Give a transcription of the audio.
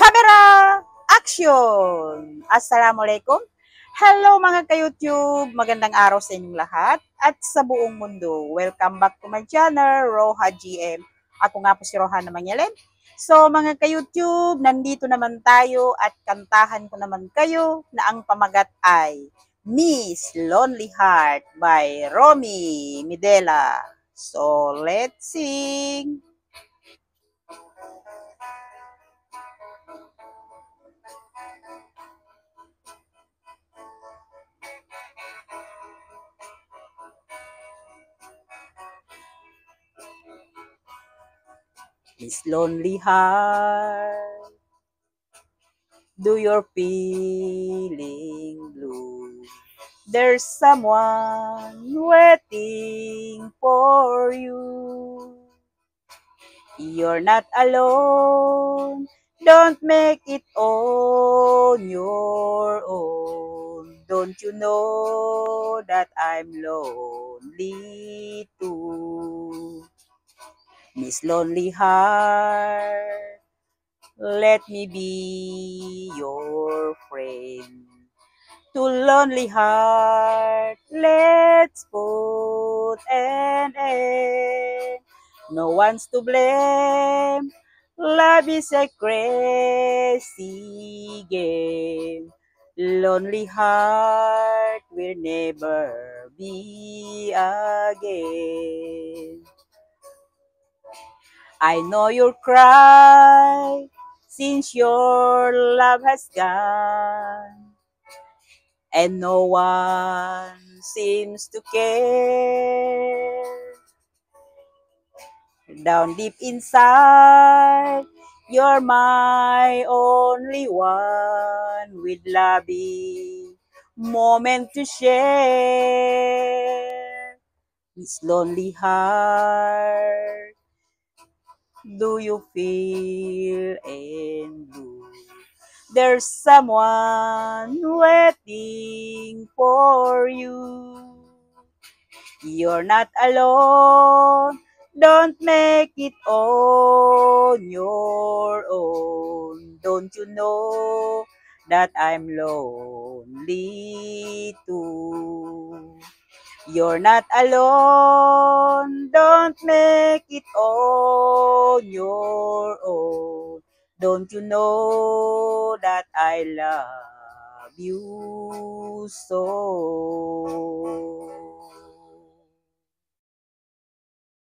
Camera, action! Assalamualaikum. Hello mga ka-YouTube, magandang araw sa inyong lahat at sa buong mundo. Welcome back to my channel, Roha GM. Ako nga po si Roha na Mangyalen. So mga ka-YouTube, nandito naman tayo at kantahan ko naman kayo na ang pamagat ay Miss Lonely Heart by Romy Midela. So let's sing! This lonely heart, do your feeling blue? There's someone waiting for you. You're not alone. Don't make it on your own. Don't you know that I'm lonely too? Miss Lonely Heart, let me be your friend. To lonely heart, let's put an end. No one's to blame. Love is a crazy game. Lonely heart will never be again. I know you'll cry since your love has gone, and no one seems to care. Down deep inside, you're my only one, with loving moment to share. This lonely heart, do you feel and blue? There's someone waiting for you. You're not alone. Don't make it on your own. Don't you know that I'm lonely too? You're not alone. Don't make it on your own. Don't you know that I love you so?